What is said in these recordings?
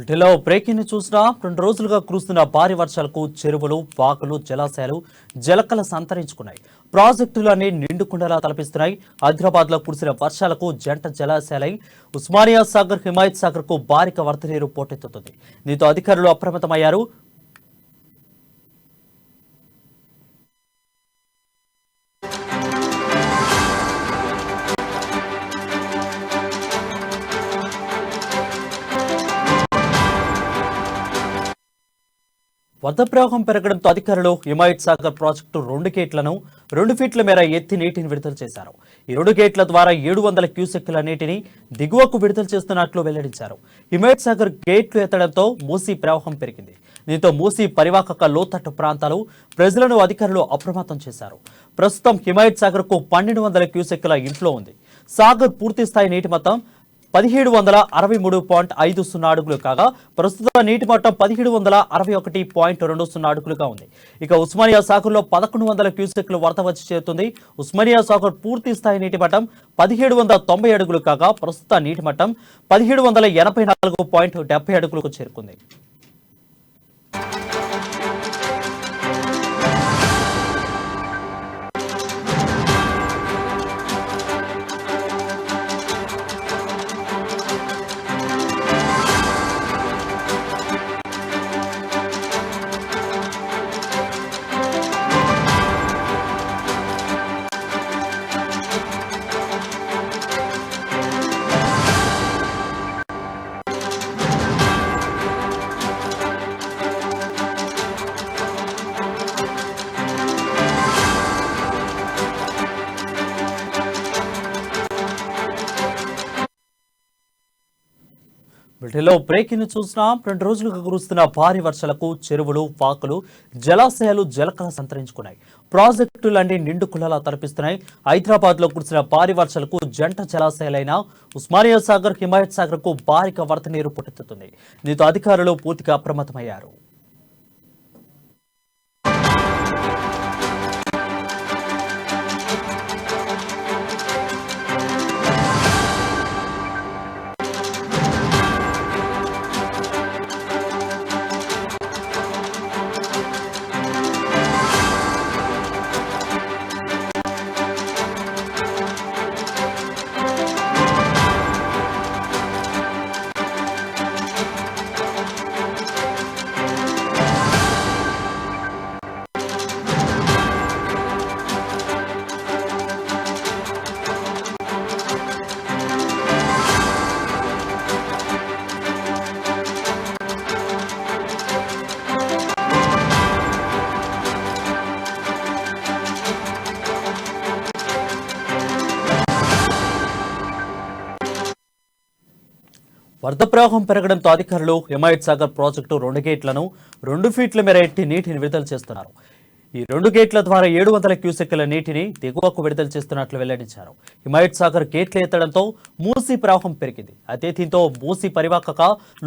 వీటిలో బ్రేకింగ్ చూసినా 2 రోజులుగా కురుస్తున్న భారీ వర్షాలకు చెరువులు, వాగులు, జలాశయాలు జలకల సంతరించుకున్నాయి. ప్రాజెక్టులన్నీ నిండుకుండలా తలపిస్తున్నాయి. హైదరాబాద్ లో కురిసిన వర్షాలకు జంట జలాశయాలై ఉస్మానియా సాగర్, హిమాయత్ సాగర్ కు భారీగా వరద నీరు పోటెత్తుతుంది. దీంతో అధికారులు అప్రమత్తమయ్యారు. వరద ప్రవాహం పెరగడంతో అధికారులు హిమాయత్ సాగర్ ప్రాజెక్టు 2 గేట్లను 2 ఫీట్ల మేర ఎత్తి నీటిని విడుదల చేశారు. ఈ 2 గేట్ల ద్వారా 700 క్యూసెక్కుల నీటిని దిగువకు విడుదల చేస్తున్నట్లు వెల్లడించారు. హిమాయత్ సాగర్ గేట్లు ఎత్తడంతో మూసీ ప్రవాహం పెరిగింది. దీంతో మూసీ పరివాహక లోతట్టు ప్రాంతాలు ప్రజలను అధికారులు అప్రమత్తం చేశారు. ప్రస్తుతం హిమాయత్ సాగర్ కు 1200 క్యూసెక్కుల ఇన్ఫ్లో ఉంది. సాగర్ పూర్తి స్థాయి నీటి మొత్తం 1763.50 అడుగులు కాగా ప్రస్తుత నీటి మట్టం 1761.20 అడుగులుగా ఉంది. ఇక ఉస్మానియా సాగర్ లో 1100 క్యూసెక్లు వరద వచ్చి చేరుతుంది. ఉస్మానియా సాగర్ పూర్తి స్థాయి నీటి మట్టం 1790 అడుగులు కాగా ప్రస్తుత నీటి మట్టం 1784.70 అడుగులకు చేరుకుంది. వీటిలో బ్రేకింగ్ చూసినా 2 రోజులుగా కురుస్తున్న భారీ వర్షాలకు చెరువులు, వాకులు, జలాశయాలు జలకల సంతరించుకున్నాయి. ప్రాజెక్టులన్నీ నిండు కులలా తలపిస్తున్నాయి. హైదరాబాద్ లో కురిసిన భారీ వర్షాలకు జంట జలాశయాలైన ఉస్మానియా సాగర్, హిమాయత్ సాగర్ కు భారీగా వరద నీరు పోటెత్తుతుంది. దీంతో అధికారులు పూర్తిగా అప్రమత్తమయ్యారు. వరద ప్రవాహం పెరగడంతో అధికారులు హిమాయత్ సాగర్ ప్రాజెక్టు 2 గేట్లను 2 ఫీట్ల మేర ఎత్తి నీటిని విడుదల చేస్తున్నారు. ఈ 2 గేట్ల ద్వారా 700 క్యూసెక్కుల నీటిని దిగువకు విడుదల చేస్తున్నట్లు వెల్లడించారు. హిమాయత్ సాగర్ గేట్లు ఎత్తడంతో మూసీ ప్రవాహం పెరిగింది. అదే దీంతో మూసీ పరివాహక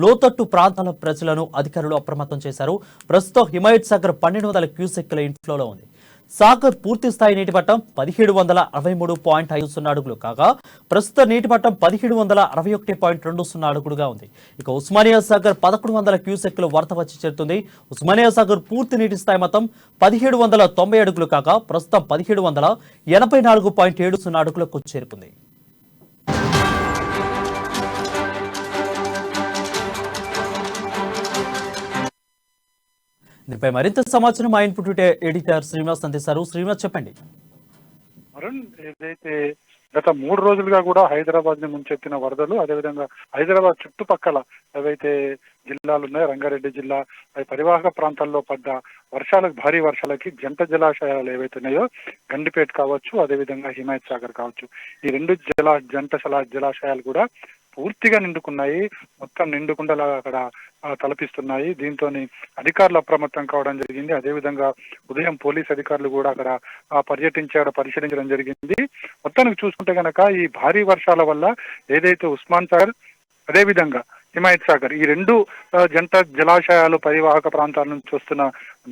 లోతట్టు ప్రాంతాల ప్రజలను అధికారులు అప్రమత్తం చేశారు. ప్రస్తుతం హిమాయత్ సాగర్ 1200 క్యూసెక్కుల ఇన్ఫ్లోలో ఉంది. సాగర్ పూర్తి స్థాయి నీటి మట్టం 1763.50 అడుగులు కాగా ప్రస్తుత నీటి మట్టం 1761.20 అడుగులుగా ఉంది. ఇక ఉస్మానియా సాగర్ 1100 క్యూసెక్లు వరద వచ్చి చేరుతుంది. ఉస్మానియా సాగర్ పూర్తి నీటి స్థాయి మొత్తం 1790 అడుగులు కాగా ప్రస్తుతం 1784.70 అడుగులకు చేరుకుంది. దీనిపై మరింత సమాచారం మా ఇన్పుట్ ఎడిటర్ శ్రీనివాస్ అందిస్తారు. శ్రీనివాస్ చెప్పండి. అరుణ్, ఏదైతే గత 3 రోజులుగా కూడా హైదరాబాద్ ని ముంచెత్తిన వరదలు, అదేవిధంగా హైదరాబాద్ చుట్టుపక్కల ఏవైతే జిల్లాలు ఉన్నాయో, రంగారెడ్డి జిల్లా పరివాహక ప్రాంతాల్లో పడ్డ వర్షాలకు, భారీ వర్షాలకి జంట జలాశయాలు ఏవైతే ఉన్నాయో, గండిపేట కావచ్చు, అదేవిధంగా హిమాయత్ సాగర్ కావచ్చు, ఈ 2 జంట జలాశయాలు కూడా పూర్తిగా నిండుకున్నాయి. మొత్తం నిండుకుండలా అక్కడ తలపిస్తున్నాయి. దీంతో అధికారులు అప్రమత్తం కావడం జరిగింది. అదేవిధంగా ఉదయం పోలీస్ అధికారులు కూడా అక్కడ పరిశీలించడం జరిగింది. మొత్తానికి చూసుకుంటే కనుక ఈ భారీ వర్షాల వల్ల ఏదైతే ఉస్మాన్ సాగర్, అదేవిధంగా హిమాయత్ సాగర్, ఈ 2 జంట జలాశయాలు పరివాహక ప్రాంతాల నుంచి వస్తున్న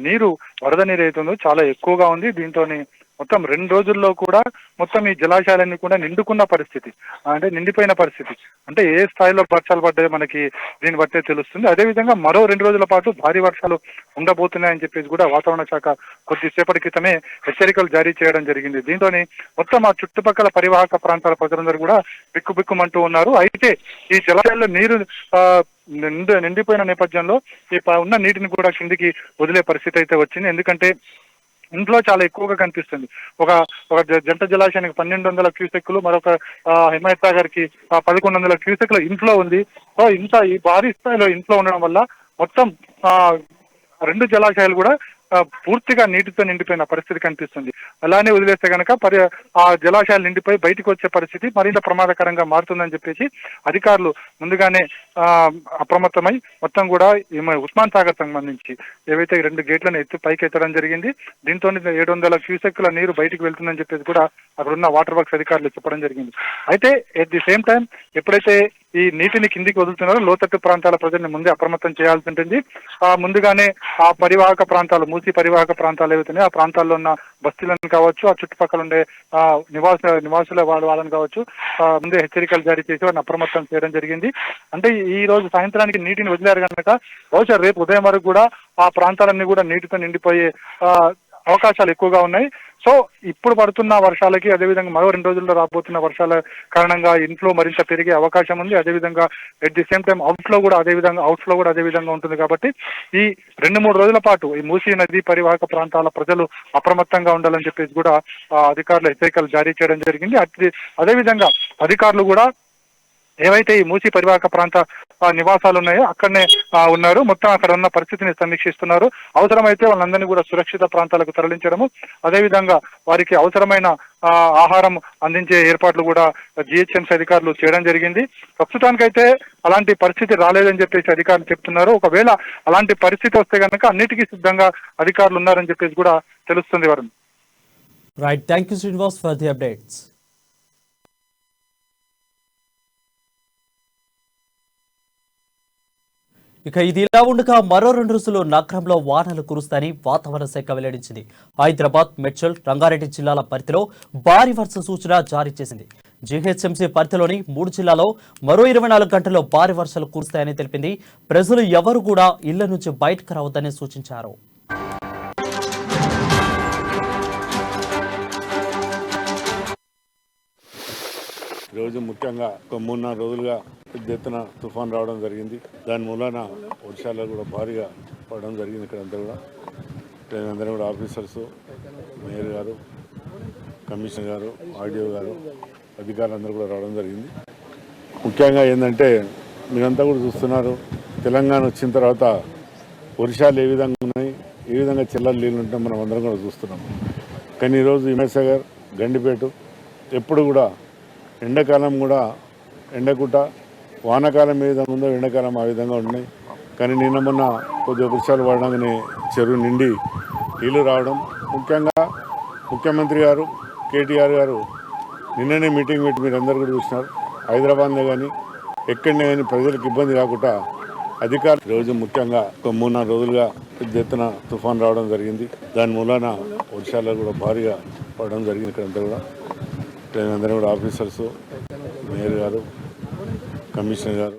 నీరు, వరద నీరు ఏదైతుందో చాలా ఎక్కువగా ఉంది. దీంతో మొత్తం 2 రోజుల్లో కూడా మొత్తం ఈ జలాశయాలన్నీ కూడా నిండుకున్న పరిస్థితి, అంటే నిండిపోయిన పరిస్థితి. అంటే ఏ స్థాయిలో వర్షాలు పడ్డాయో మనకి దీన్ని బట్టే తెలుస్తుంది. అదేవిధంగా మరో 2 రోజుల పాటు భారీ వర్షాలు ఉండబోతున్నాయని చెప్పేసి కూడా వాతావరణ శాఖ కొద్దిసేపటి క్రితమే హెచ్చరికలు జారీ చేయడం జరిగింది. దీంతోని మొత్తం ఆ చుట్టుపక్కల పరివాహక ప్రాంతాల ప్రజలందరూ కూడా బిక్కుబిక్కుమంటూ ఉన్నారు. అయితే ఈ జలాశయాల్లో నీరు నిండిపోయిన నేపథ్యంలో ఉన్న నీటిని కూడా కిందికి వదిలే పరిస్థితి అయితే వచ్చింది. ఎందుకంటే ఇంట్లో చాలా ఎక్కువగా కనిపిస్తుంది. ఒక ఒక జంట జలాశయానికి 1200 క్యూసెక్కులు, మరొక హిమాయత్ సాగర్ కి 1100 క్యూసెక్లు ఇంట్లో ఉంది. సో ఇంత ఈ భారీ స్థాయిలో ఇంట్లో ఉండడం వల్ల మొత్తం 2 జలాశయాలు కూడా పూర్తిగా నీటితో నిండిపోయిన పరిస్థితి కనిపిస్తుంది. అలానే వదిలేస్తే కనుక ఆ జలాశయాలు నిండిపోయి బయటకు వచ్చే పరిస్థితి మరింత ప్రమాదకరంగా మారుతుందని చెప్పేసి అధికారులు ముందుగానే అప్రమత్తమై మొత్తం కూడా ఉస్మాన్ సాగర్ సంబంధించి ఏవైతే 2 గేట్లను పైకి ఎత్తడం జరిగింది. దీంతో 700 క్యూసెక్కుల నీరు బయటకు వెళ్తుందని చెప్పేసి కూడా అక్కడ ఉన్న వాటర్ వర్క్స్ అధికారులు చెప్పడం జరిగింది. అయితే ఎట్ ది సేమ్ టైం ఎప్పుడైతే ఈ నీటిని కిందికి వదులుతున్నారో లోతట్టు ప్రాంతాల ప్రజల్ని ముందే అప్రమత్తం చేయాల్సి ఉంటుంది. ముందుగానే ఆ పరివాహక ప్రాంతాలు, మూసి పరివాహక ప్రాంతాలు ఏవైతున్నాయో ఆ ప్రాంతాల్లో ఉన్న బస్తీలను కావచ్చు, ఆ చుట్టుపక్కల ఉండే నివాసుల వాళ్ళని కావచ్చు ముందే హెచ్చరికలు జారీ చేసి వారిని అప్రమత్తం చేయడం జరిగింది. అంటే ఈ రోజు సాయంత్రానికి నీటిని వదిలేరు కనుక బహుశా రేపు ఉదయం వరకు కూడా ఆ ప్రాంతాలన్నీ కూడా నీటితో నిండిపోయే అవకాశాలు ఎక్కువగా ఉన్నాయి. సో ఇప్పుడు పడుతున్న వర్షాలకి, అదేవిధంగా మరో 2 రోజుల్లో రాబోతున్న వర్షాల కారణంగా ఇన్ఫ్లో మరింత పెరిగే అవకాశం ఉంది. అదేవిధంగా at the same time outflow కూడా అదే విధంగా ఉంటుంది. కాబట్టి ఈ 2-3 రోజుల పాటు ఈ మూసీ నది పరివాహక ప్రాంతాల ప్రజలు అప్రమత్తంగా ఉండాలని చెప్పేసి కూడా అధికారులు హెచ్చరికలు జారీ చేయడం జరిగింది. అదేవిధంగా అధికారులు కూడా ఏవైతే ఈ మూసీ పరివాహక ప్రాంత నివాసాలు ఉన్నాయో అక్కడనే ఉన్నారు. మొత్తం అక్కడ ఉన్న పరిస్థితిని సమీక్షిస్తున్నారు. అవసరమైతే వాళ్ళందరినీ కూడా సురక్షిత ప్రాంతాలకు తరలించడము, అదేవిధంగా వారికి అవసరమైన ఆహారం అందించే ఏర్పాట్లు కూడా జిహెచ్ఎంసీ అధికారులు చేయడం జరిగింది. ప్రస్తుతానికైతే అలాంటి పరిస్థితి రాలేదని చెప్పేసి అధికారులు చెప్తున్నారు. ఒకవేళ అలాంటి పరిస్థితి వస్తే కనుక అన్నిటికీ సిద్ధంగా అధికారులు ఉన్నారని చెప్పేసి కూడా తెలుస్తుంది. Varun. Right, thank you Srinivas for the updates. ఇక ఇది ఇలా ఉండగా మరో 2 రోజులు నగరంలో వానలు కురుస్తాయని వాతావరణ శాఖ వెల్లడించింది. హైదరాబాద్, మేడ్చల్, రంగారెడ్డి జిల్లాల పరిధిలో భారీ వర్ష సూచన జారీ చేసింది. జీహెచ్ఎంసీ పరిధిలోని 3 జిల్లాలో మరో 24 గంటల్లో భారీ వర్షాలు కురుస్తాయని తెలిపింది. ప్రజలు ఎవరు కూడా ఇళ్ల నుంచి బయటకు రావద్దని సూచించారు. ఈరోజు ముఖ్యంగా ఒక 3-4 రోజులుగా పెద్ద ఎత్తున తుఫాన్ రావడం జరిగింది. దాని మూలాన వర్షాలు కూడా భారీగా పడడం జరిగింది. ఇక్కడంతా కూడా అందరూ కూడా ఆఫీసర్స్, మేయర్ గారు, కమిషనర్ గారు, ఆర్డీఓ గారు, అధికారులందరూ కూడా రావడం జరిగింది. ముఖ్యంగా ఏంటంటే మీరంతా కూడా చూస్తున్నారు, తెలంగాణ వచ్చిన తర్వాత వర్షాలు ఏ విధంగా ఉన్నాయి, ఏ విధంగా చెల్లలు నీళ్ళు ఉంటాయి మనం అందరం కూడా చూస్తున్నాం. కానీ ఈరోజు హిమాయత్ సాగర్, గండిపేట ఎప్పుడు కూడా ఎండాకాలం కూడా ఎండకుట, వానాకాలం ఏ విధంగా ఉందో ఎండాకాలం ఆ విధంగా ఉన్నాయి. కానీ నిన్న మొన్న కొద్దిగా వర్షాలు పడగానే చెరువు నిండి నీళ్ళు రావడం, ముఖ్యంగా ముఖ్యమంత్రి గారు కేటీఆర్ గారు నిన్ననే మీటింగ్ పెట్టి మీరందరూ కూడా చూసినారు. హైదరాబాద్లో కానీ ఎక్కడనే కానీ ప్రజలకు ఇబ్బంది కాకుండా అధికారులు ఈరోజు ముఖ్యంగా ఒక 3-4 రోజులుగా పెద్ద ఎత్తున తుఫాన్ రావడం జరిగింది. దాని మూలాన వర్షాలు కూడా భారీగా పడడం జరిగింది. ఇక్కడంతా కూడా అందరూ కూడా ఆఫీసర్స్, మేయర్ గారు, కమిషనర్ గారు.